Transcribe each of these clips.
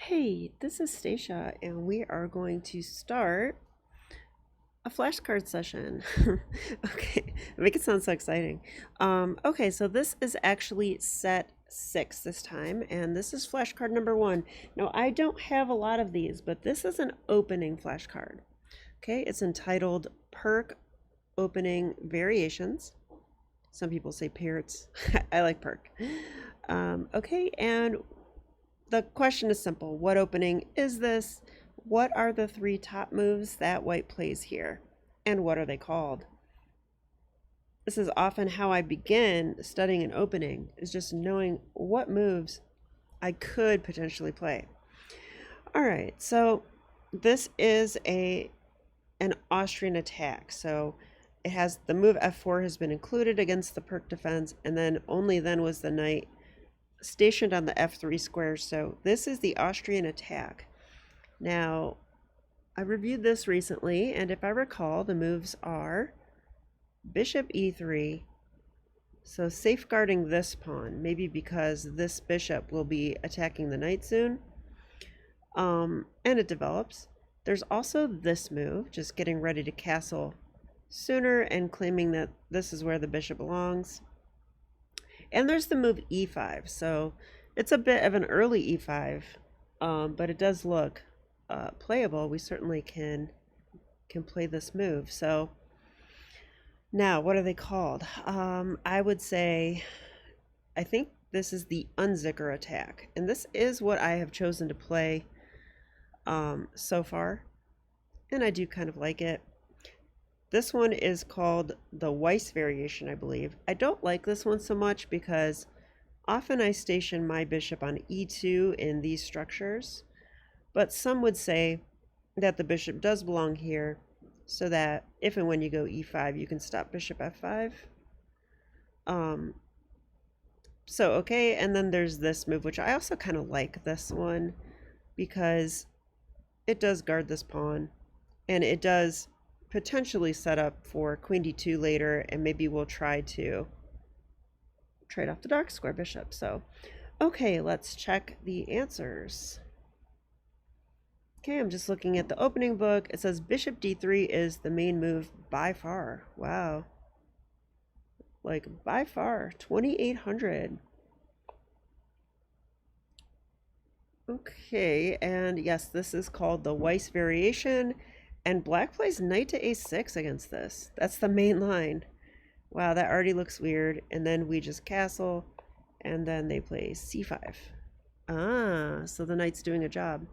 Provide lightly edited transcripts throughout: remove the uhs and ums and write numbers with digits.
Hey, this is Stacia, and we are going to start a flashcard session. Okay, make it sound so exciting. Okay, so this is actually set 6 this time, and this is flashcard number 1. Now, I don't have a lot of these, but this is an opening flashcard. Okay, it's entitled Perk Opening Variations. Some people say parrots. I like perk. Okay, and the question is simple. What opening is this? What are the 3 top moves that white plays here? And what are they called? This is often how I begin studying an opening, is just knowing what moves I could potentially play. All right, so this is an Austrian attack. So it has the move F4 has been included against the perk defense, and then only then was the knight stationed on the F3 square. So this is the Austrian attack. Now, I reviewed this recently, and if I recall, the moves are bishop e3, so safeguarding this pawn, maybe because this bishop will be attacking the knight soon, and it develops. There's also this move, just getting ready to castle sooner and claiming that this is where the bishop belongs. And there's the move e5, so it's a bit of an early e5, but it does look playable. We certainly can play this move. So now, what are they called? I would say, I think this is the unzicker attack, and this is what I have chosen to play so far, and I do kind of like it. This one is called the Weiss variation, I believe. I don't like this one so much because often I station my bishop on e2 in these structures, but some would say that the bishop does belong here so that if and when you go e5, you can stop bishop f5. Okay, and then there's this move, which I also kind of like this one because it does guard this pawn, and it does potentially set up for queen d2 later, and maybe we'll try to trade off the dark square bishop. So, okay, let's check the answers. Okay, I'm just looking at the opening book. It says bishop d3 is the main move by far. Wow. Like, by far. 2,800. Okay, and yes, this is called the Weiss variation. And black plays knight to a6 against this. That's the main line. Wow, that already looks weird. And then we just castle, and then they play c5. Ah, so the knight's doing a job.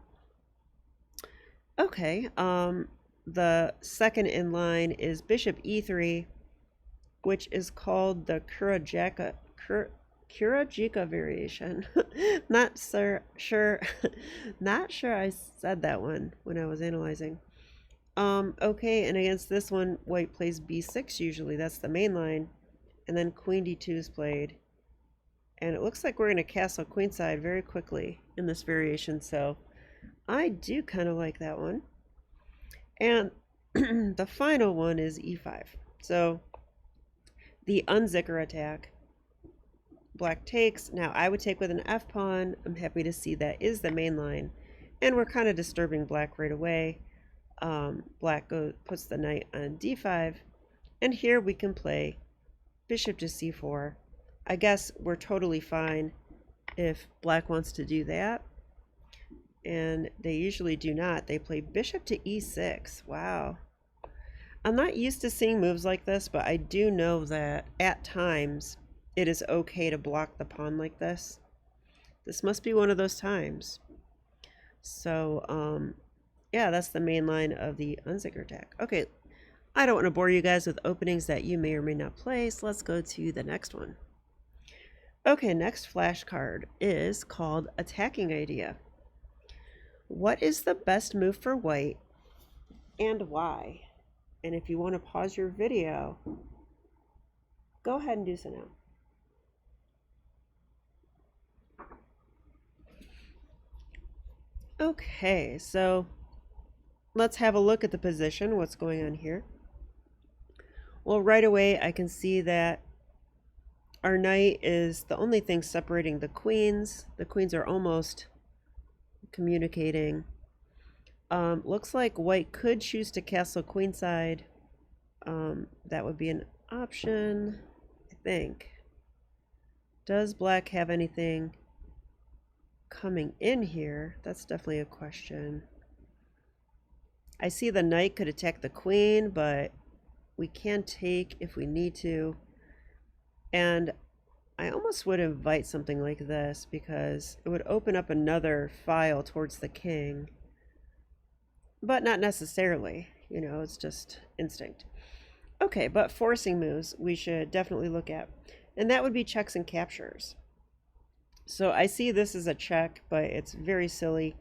Okay, the second in line is bishop e3, which is called the Kurajika variation. Not sure not sure I said that one when I was analyzing. Okay, and against this one, white plays b6 usually. That's the main line. And then queen d2 is played. And it looks like we're going to castle queenside very quickly in this variation, so I do kind of like that one. And the final one is e5. So the unzicker attack. Black takes. Now I would take with an f pawn. I'm happy to see that is the main line. And we're kind of disturbing black right away. Black puts the knight on d5, and here we can play bishop to c4. I guess we're totally fine if black wants to do that, and they usually do not. They play bishop to e6. Wow. I'm not used to seeing moves like this, but I do know that at times it is okay to block the pawn like this. This must be one of those times. So, yeah, that's the main line of the unzicker attack. Okay, I don't want to bore you guys with openings that you may or may not play, so let's go to the next one. Okay, next flashcard is called Attacking Idea. What is the best move for white and why? And if you want to pause your video, go ahead and do so now. Okay, so let's have a look at the position, what's going on here. Well, right away I can see that our knight is the only thing separating the queens. The queens are almost communicating. Looks like white could choose to castle queenside. That would be an option, I think. Does black have anything coming in here? That's definitely a question. I see the knight could attack the queen, but we can take if we need to. And I almost would invite something like this because it would open up another file towards the king. But not necessarily, you know, it's just instinct. Okay, but forcing moves we should definitely look at. And that would be checks and captures. So I see this as a check, but it's very silly.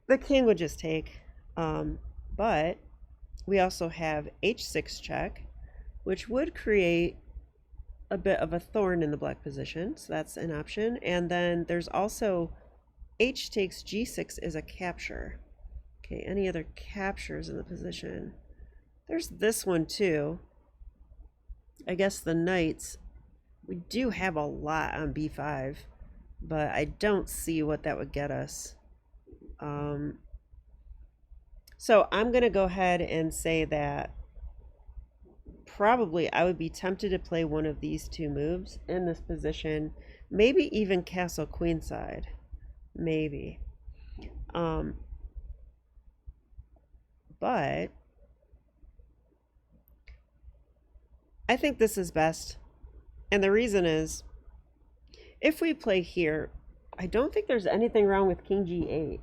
The king would just take. But we also have h6 check, which would create a bit of a thorn in the black position. So that's an option. And then there's also h takes g6 is a capture. Okay, any other captures in the position? There's this one too. I guess the knights, we do have a lot on b5, but I don't see what that would get us. So I'm going to go ahead and say that probably I would be tempted to play one of these two moves in this position, maybe even castle queenside, maybe. But I think this is best. And the reason is, if we play here, I don't think there's anything wrong with king g8.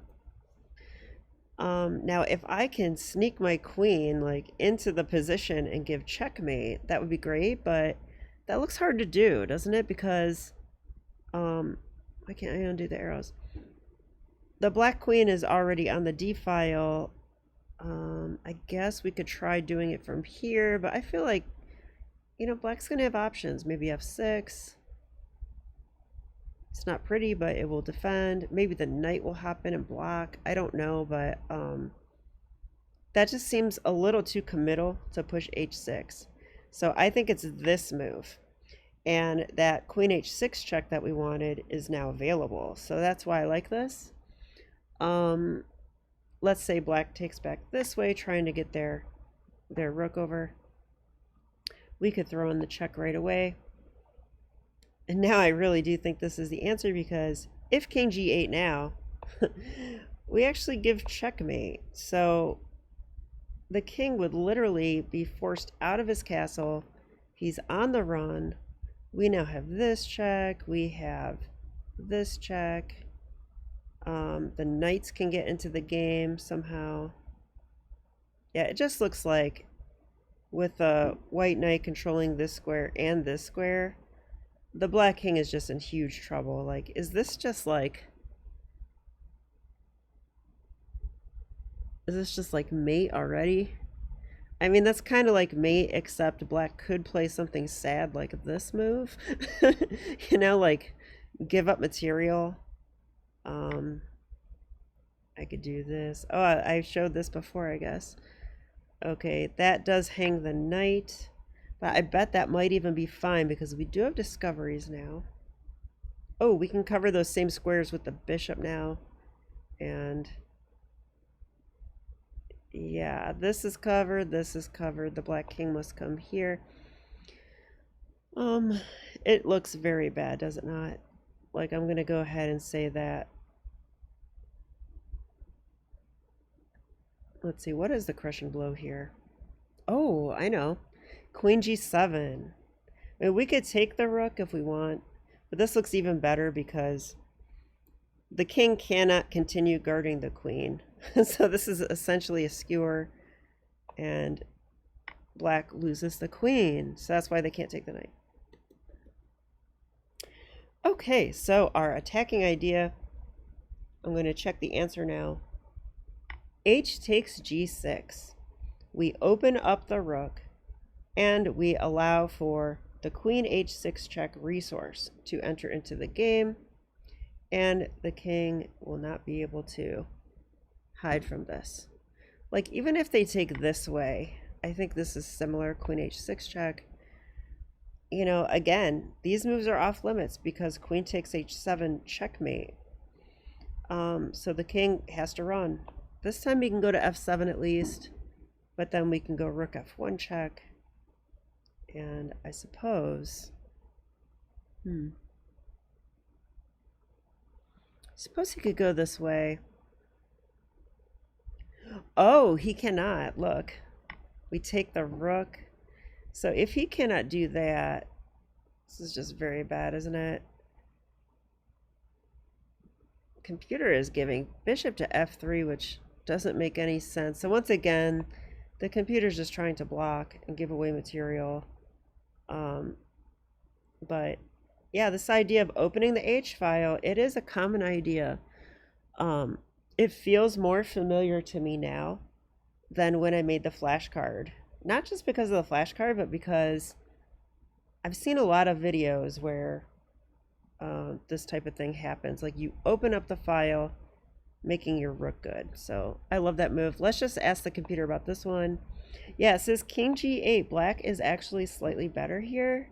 Now, if I can sneak my queen like into the position and give checkmate, that would be great. But that looks hard to do, doesn't it? Because why can't I undo the arrows? The black queen is already on the d file. I guess we could try doing it from here, but I feel like, you know, black's gonna have options. Maybe f6. It's not pretty, but it will defend. Maybe the knight will hop in and block. I don't know, but that just seems a little too committal to push h6. So I think it's this move. And that queen h6 check that we wanted is now available. So that's why I like this. Let's say black takes back this way, trying to get their rook over. We could throw in the check right away. And now I really do think this is the answer, because if king g8 now, we actually give checkmate. So the king would literally be forced out of his castle. He's on the run. We now have this check. We have this check. The knights can get into the game somehow. Yeah, it just looks like with a white knight controlling this square and this square, the black king is just in huge trouble. Like, is this just like mate already? I mean, that's kind of like mate, except black could play something sad like this move. You know, like give up material. I could do this. Oh, I showed this before, I guess. Okay, that does hang the knight. But I bet that might even be fine because we do have discoveries now. Oh, we can cover those same squares with the bishop now. And yeah, this is covered, this is covered. The black king must come here. It looks very bad, does it not? Like, I'm gonna go ahead and say that. Let's see, what is the crushing blow here? Oh, I know. Queen g7. I mean, we could take the rook if we want, but this looks even better because the king cannot continue guarding the queen. So this is essentially a skewer, and black loses the queen. So that's why they can't take the knight. Okay, so our attacking idea, I'm going to check the answer now. H takes g6. We open up the rook, and we allow for the queen h6 check resource to enter into the game, and the king will not be able to hide from this. Like, even if they take this way, I think this is similar. Queen h6 check. You know, again, these moves are off limits because queen takes h7 checkmate. So the king has to run. This time we can go to f7 at least, but then we can go rook f1 check. And I suppose, suppose he could go this way. Oh, he cannot. Look, we take the rook. So if he cannot do that, this is just very bad, isn't it? Computer is giving bishop to f3, which doesn't make any sense. So once again, the computer's just trying to block and give away material. But yeah, this idea of opening the H file, it is a common idea. It feels more familiar to me now than when I made the flashcard. Not just because of the flashcard, but because I've seen a lot of videos where this type of thing happens. Like you open up the file, making your rook good. So I love that move. Let's just ask the computer about this one. Yeah, it says king g8. Black is actually slightly better here.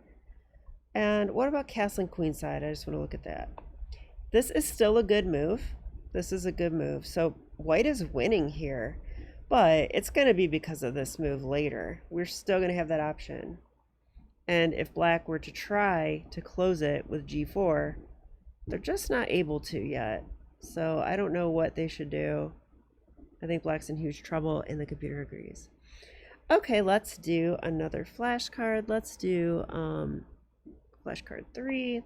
And what about castle and queen side? I just want to look at that. This is still a good move. This is a good move. So white is winning here, but it's going to be because of this move later. We're still going to have that option. And if black were to try to close it with g4, they're just not able to yet. So I don't know what they should do. I think black's in huge trouble, and the computer agrees. Okay, let's do another flashcard. Let's do flashcard 3.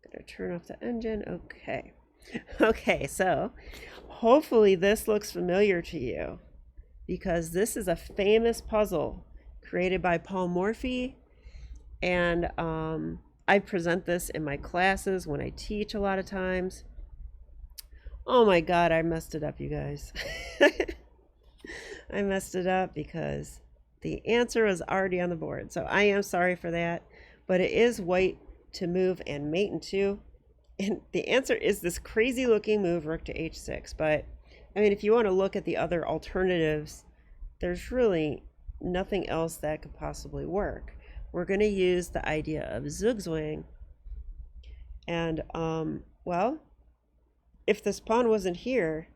Gotta turn off the engine. Okay. Okay, so hopefully this looks familiar to you, because this is a famous puzzle created by Paul Morphy, and I present this in my classes when I teach a lot of times. Oh my god, I messed it up, you guys. I messed it up because the answer was already on the board, so I am sorry for that, but it is white to move and mate in 2. And the answer is this crazy looking move, rook to h6. But I mean, if you want to look at the other alternatives, there's really nothing else that could possibly work. We're going to use the idea of zugzwang. And well, if this pawn wasn't here,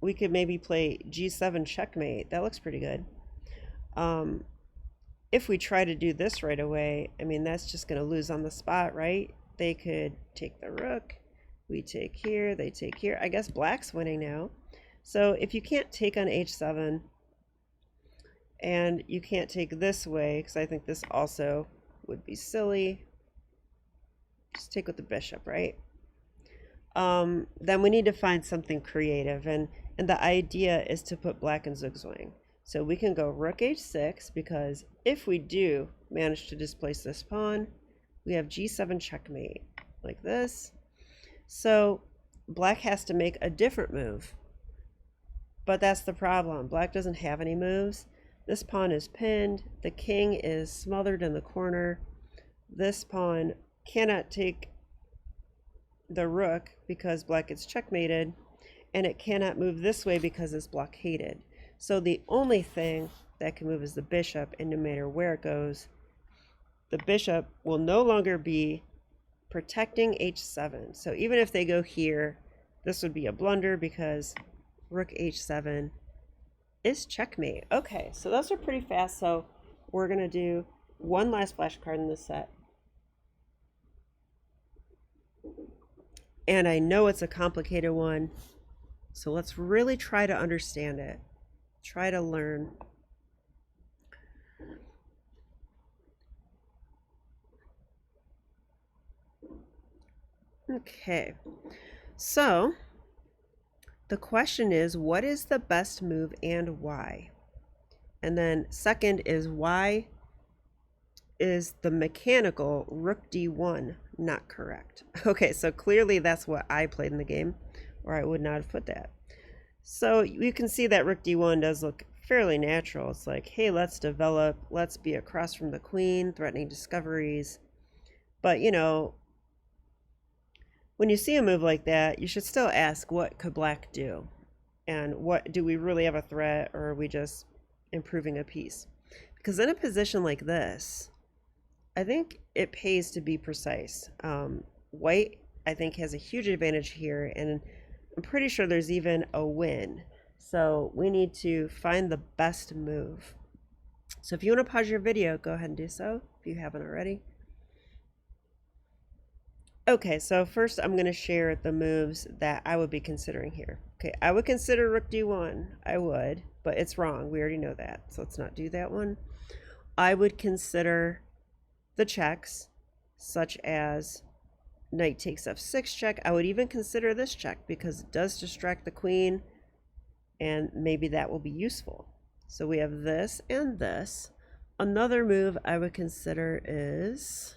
we could maybe play g7 checkmate. That looks pretty good. If we try to do this right away, I mean, that's just going to lose on the spot, right? They could take the rook, we take here, they take here. I guess black's winning now. So if you can't take on h7, and you can't take this way, because I think this also would be silly, just take with the bishop, right? Then we need to find something creative, and the idea is to put black in zugzwang. So we can go rook h6, because if we do manage to displace this pawn, we have g7 checkmate, like this. So black has to make a different move. But that's the problem. Black doesn't have any moves. This pawn is pinned. The king is smothered in the corner. This pawn cannot take the rook because black gets checkmated. And it cannot move this way because it's blockaded. So the only thing that can move is the bishop, and no matter where it goes, the bishop will no longer be protecting h7. So even if they go here, this would be a blunder because rook h7 is checkmate. Okay, so those are pretty fast. So we're going to do one last flashcard in this set. And I know it's a complicated one, so let's really try to understand it. Try to learn. Okay, so the question is, what is the best move and why? And then second is, why is the mechanical rook d1 not correct? Okay, so clearly that's what I played in the game, or I would not have put that. So you can see that rook d1 does look fairly natural. It's like, hey, let's develop, let's be across from the queen, threatening discoveries. But you know, when you see a move like that, you should still ask, what could black do? And what, do we really have a threat, or are we just improving a piece? Because in a position like this, I think it pays to be precise. White, I think, has a huge advantage here, and I'm pretty sure there's even a win. So we need to find the best move. So if you want to pause your video, go ahead and do so if you haven't already. Okay, so first I'm going to share the moves that I would be considering here. Okay, I would consider rook d1. I would, but it's wrong. We already know that, so let's not do that one. I would consider the checks, such as knight takes f6 check. I would even consider this check because it does distract the queen, and maybe that will be useful. So we have this and this. Another move I would consider is,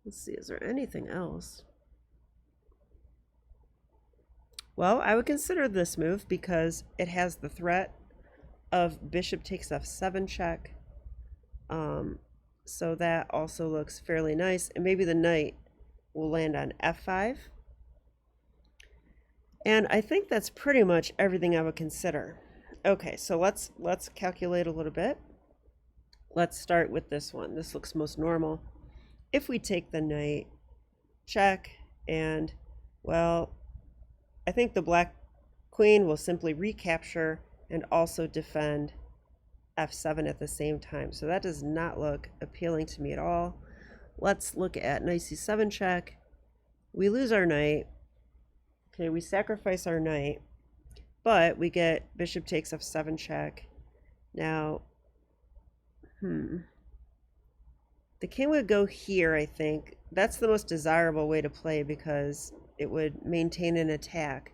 let's see, is there anything else? Well, I would consider this move because it has the threat of bishop takes f7 check. So that also looks fairly nice. And maybe the knight will land on f5. And I think that's pretty much everything I would consider. Okay, so let's calculate a little bit. Let's start with this one. This looks most normal. If we take the knight, check, and, well, I think the black queen will simply recapture and also defend f7 at the same time. So that does not look appealing to me at all. Let's look at knight c7 check. We lose our knight. Okay, we sacrifice our knight, but we get bishop takes f7 check. Now, the king would go here, I think. That's the most desirable way to play because it would maintain an attack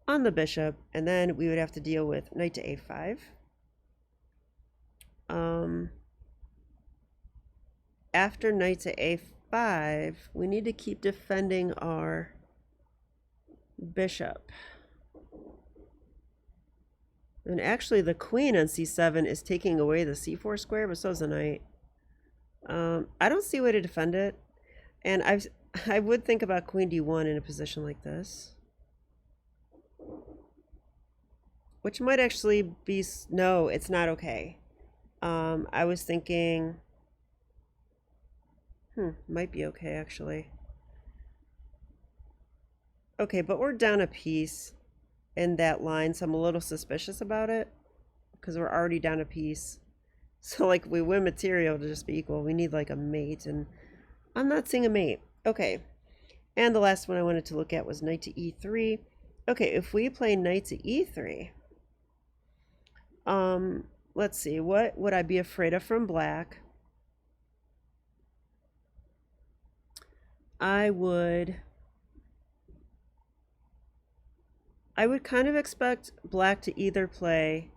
on the bishop, and then we would have to deal with knight to a5. After knight to a5, we need to keep defending our bishop. And actually the queen on c7 is taking away the c4 square, but so is the knight. I don't see a way to defend it. And I would think about queen d1 in a position like this. Which might actually be, no, it's not okay. I was thinking, might be okay actually. Okay, but we're down a piece in that line, so I'm a little suspicious about it because we're already down a piece. So like we win material to just be equal. We need like a mate, and I'm not seeing a mate. Okay, and the last one I wanted to look at was knight to e3. Okay, if we play knight to e3, let's see, what would I be afraid of from black? I would kind of expect black to either play,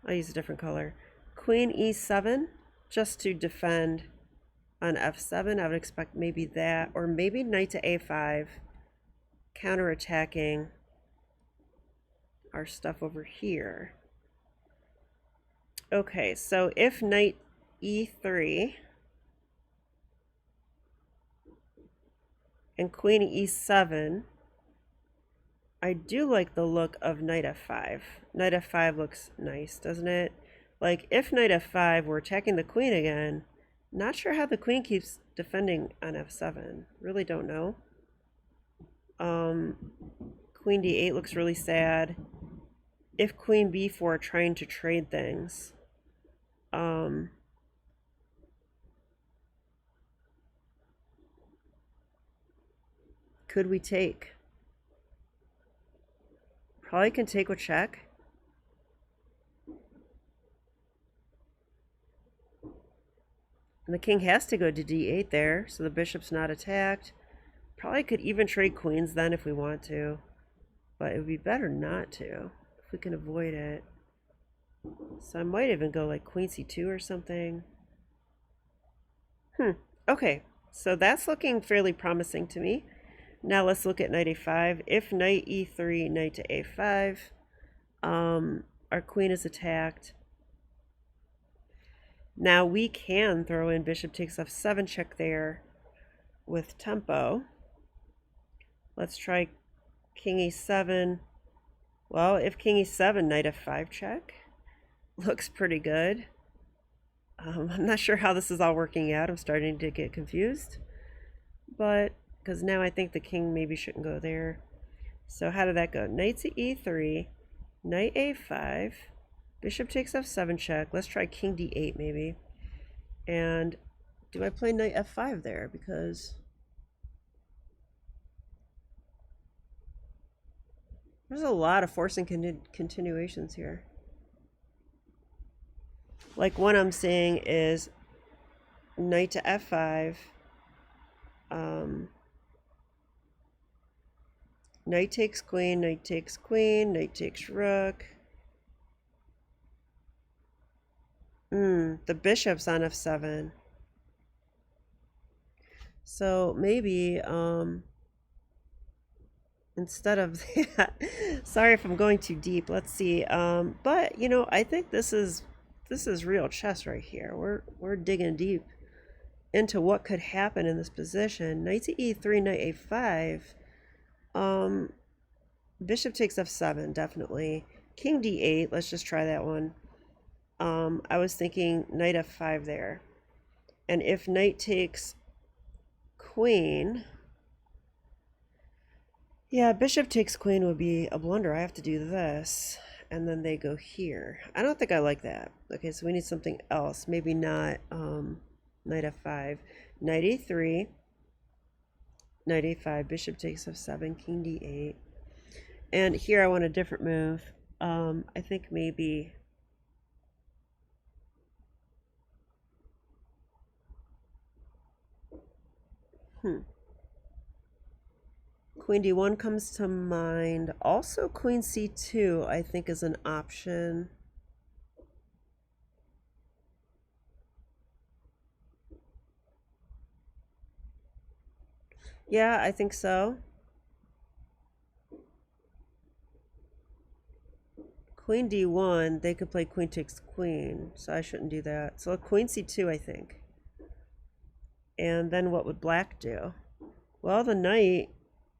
I'll use a different color, queen e7 just to defend on f7. I would expect maybe that, or maybe knight to a5, counterattacking our stuff over here. Okay, so if knight e3 and queen e7, I do like the look of knight f5. Knight f5 looks nice, doesn't it? Like, if knight f5, we're attacking the queen again. Not sure how the queen keeps defending on f7. Really don't know. Queen d8 looks really sad. If queen b4, trying to trade things. Could we take? Probably can take with check. And the king has to go to d8 there, so the bishop's not attacked. Probably could even trade queens then if we want to. But it would be better not to, if we can avoid it. So I might even go like queen c2 or something. Okay, so that's looking fairly promising to me. Now let's look at knight a5. If knight e3, knight to a5, our queen is attacked. Now we can throw in bishop takes f7 check there with tempo. Let's try king e7. Well, if king e7, knight f5 check, looks pretty good. I'm not sure how this is all working out. I'm starting to get confused. But, because now I think the king maybe shouldn't go there. So how did that go? Knight to e3, knight a5, bishop takes f7 check. Let's try king d8 maybe. And do I play knight f5 there? Because there's a lot of forcing continuations here. Like one I'm seeing is knight to f5, knight takes queen, knight takes queen, knight takes rook. The bishop's on f7. So maybe instead of that, sorry if I'm going too deep. Let's see. But you know, I think this is real chess right here. We're digging deep into what could happen in this position. Knight to e3, knight a5. Bishop takes f7, definitely. King d8, let's just try that one. I was thinking knight f5 there. And if knight takes queen, yeah, bishop takes queen would be a blunder. I have to do this, and then they go here. I don't think I like that. Okay, so we need something else. Maybe not knight f5. Knight e3, knight a5, bishop takes f7, king d8. And here I want a different move. I think maybe queen d1 comes to mind. Also queen c2 I think is an option. Yeah, I think so. Queen d1, they could play queen takes queen, so I shouldn't do that. So queen c2 I think. And then what would black do? Well, the knight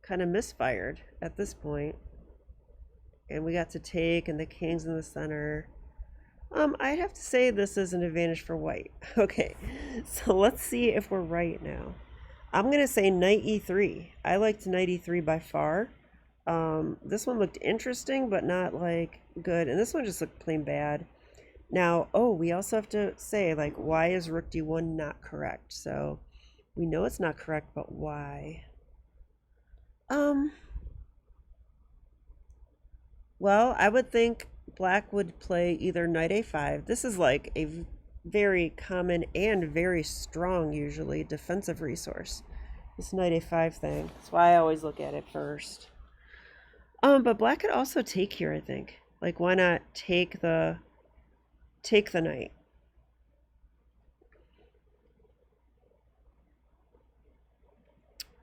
kind of misfired at this point. And we got to take, and the king's in the center. I'd have to say this is an advantage for white. Okay, so let's see if we're right now. I'm going to say knight e3. I liked knight e3 by far. This one looked interesting, but not like good. And this one just looked plain bad. Now, oh, we also have to say, like, why is rook d1 not correct? So we know it's not correct, but why? Well, I would think black would play either knight a5. This is like a very common and very strong, usually, defensive resource. This knight a5 thing. That's why I always look at it first. But black could also take here, I think. Like, why not take the knight?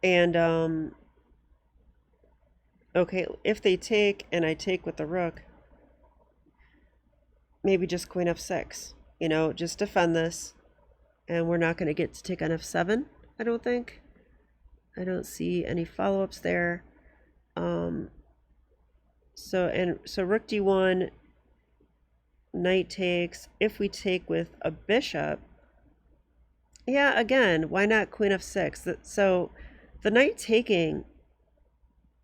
And okay, if they take and I take with the rook, maybe just queen f6. You know, just defend this, and we're not going to get to take on f7, I don't think. I don't see any follow-ups there. So rook d1, knight takes. If we take with a bishop, yeah, again, why not queen f6? So the knight taking,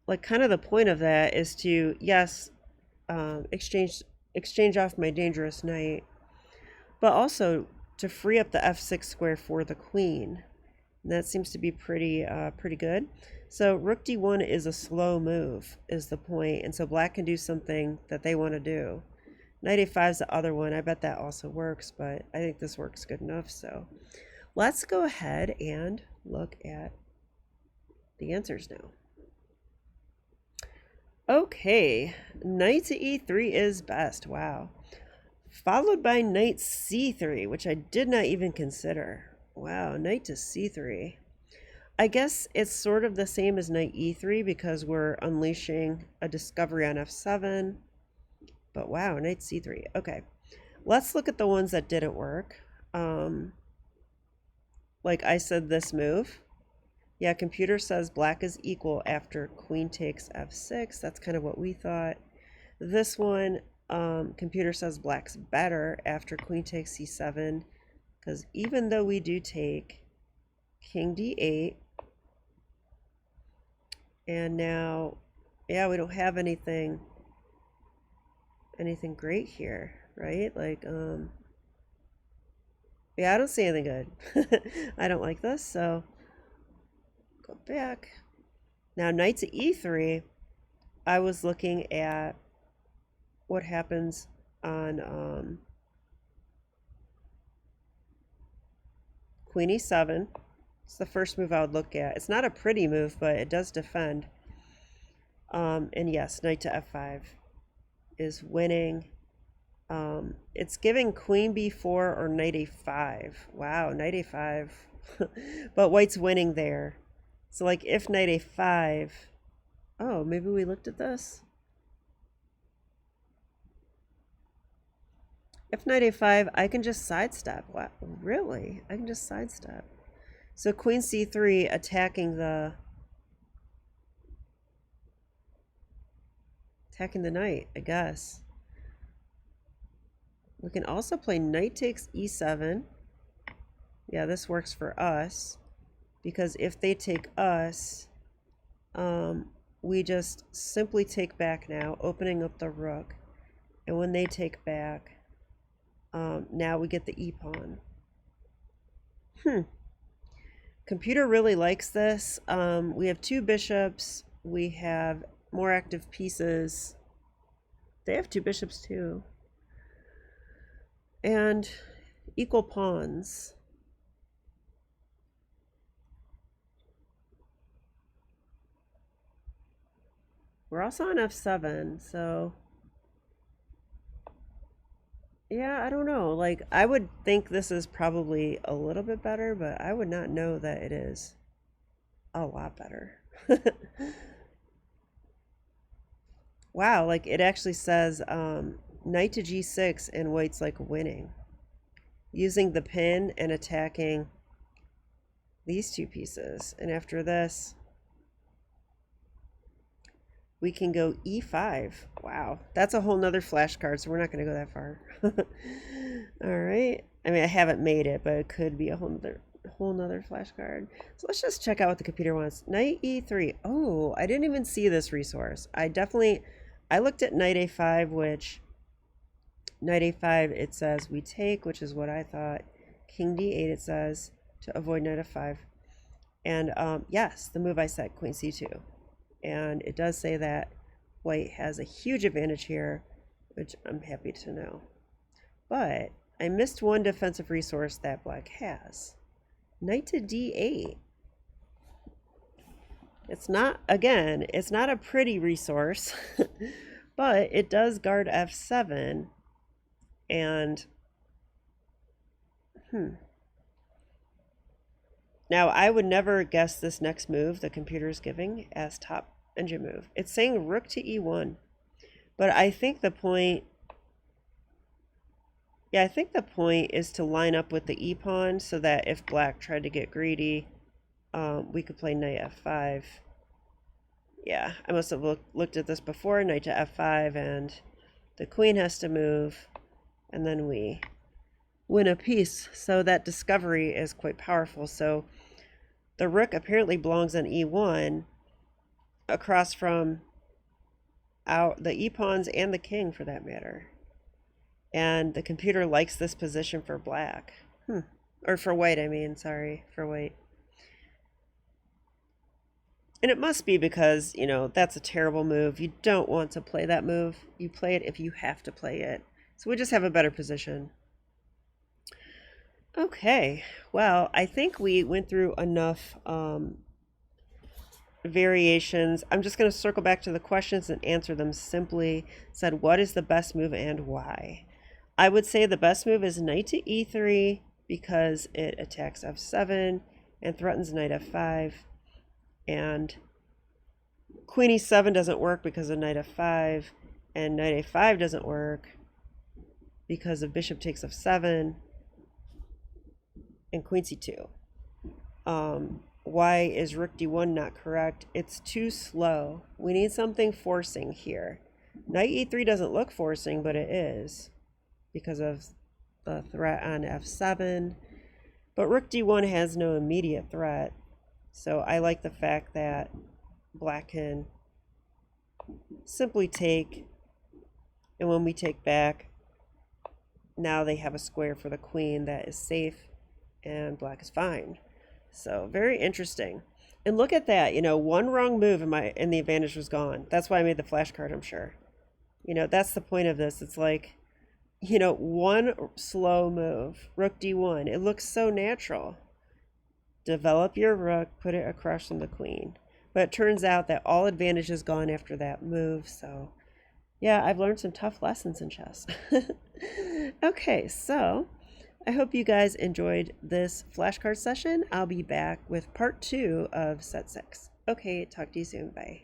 like, kind of the point of that is to, yes, exchange off my dangerous knight, but also to free up the f6 square for the queen. And that seems to be pretty good. So rook d1 is a slow move, is the point, and so black can do something that they want to do. Knight a5 is the other one. I bet that also works, but I think this works good enough. So let's go ahead and look at the answers now. Okay, knight to e3 is best. Wow. Followed by knight c3, which I did not even consider. Wow, knight to c3. I guess it's sort of the same as knight e3 because we're unleashing a discovery on f7. But wow, knight c3. Okay, let's look at the ones that didn't work. Like I said, this move. Yeah, computer says black is equal after queen takes f6. That's kind of what we thought. This one, computer says black's better after queen takes c7. Because even though we do take king d8, and now Yeah, we don't have anything great here, right? Like, yeah, I don't see anything good. I don't like this, so go back. Now, knight to e3, I was looking at what happens on queen e7. It's the first move I would look at. It's not a pretty move, but it does defend. And yes, knight to f5 is winning. It's giving queen b4 or knight a5. Wow, knight a5. But white's winning there. So like if knight a5, oh, maybe we looked at this. If knight a5, I can just sidestep. Wow, really? I can just sidestep. So queen c3 attacking the knight, I guess. We can also play knight takes e7. Yeah, this works for us because if they take us, we just simply take back now, opening up the rook. And when they take back, now we get the e-pawn. Computer really likes this. We have 2 bishops. We have more active pieces. They have 2 bishops too. And equal pawns. We're also on f7, so yeah, I don't know. Like, I would think this is probably a little bit better, but I would not know that it is a lot better. Wow, like it actually says knight to g6 and white's like winning. Using the pin and attacking these 2 pieces. And after this, we can go e5. Wow, that's a whole nother flashcard, so we're not going to go that far. All right. I mean, I haven't made it, but it could be a whole nother flashcard. So let's just check out what the computer wants. Knight e3. Oh, I didn't even see this resource. I looked at knight a5, which knight a5, it says we take, which is what I thought. King d8, it says to avoid knight f5. And yes, the move I said, queen c2. And it does say that white has a huge advantage here, which I'm happy to know. But I missed one defensive resource that black has. Knight to d8. It's not, again, it's not a pretty resource, but it does guard f7. And, Now, I would never guess this next move the computer is giving as top engine move. It's saying rook to e1. But I think the point, yeah, I think the point is to line up with the e-pawn so that if black tried to get greedy, we could play knight f5. Yeah, I must have looked at this before, knight to f5, and the queen has to move, and then we win a piece. So that discovery is quite powerful. So the rook apparently belongs on e1 across from the e-pawns and the king for that matter. And the computer likes this position for black. Or for white, I mean, sorry, for white. And it must be because, you know, that's a terrible move. You don't want to play that move. You play it if you have to play it. So we just have a better position. Okay, well, I think we went through enough variations. I'm just going to circle back to the questions and answer them simply. It said, what is the best move and why? I would say the best move is knight to e3 because it attacks f7 and threatens knight f5. And queen e7 doesn't work because of knight f5. And knight a5 doesn't work because of bishop takes f7 and queen c2. Why is rook d1 not correct? It's too slow. We need something forcing here. Knight e3 doesn't look forcing, but it is because of the threat on f7. But rook d1 has no immediate threat. So I like the fact that black can simply take, and when we take back, now they have a square for the queen that is safe and black is fine. So very interesting. And look at that, one wrong move and the advantage was gone. That's why I made the flashcard, I'm sure. That's the point of this. It's like, one slow move, rook d1. It looks so natural. Develop your rook, put it across from the queen. But it turns out that all advantage is gone after that move. So yeah, I've learned some tough lessons in chess. Okay, so I hope you guys enjoyed this flashcard session. I'll be back with part 2 of set 6. Okay, talk to you soon. Bye.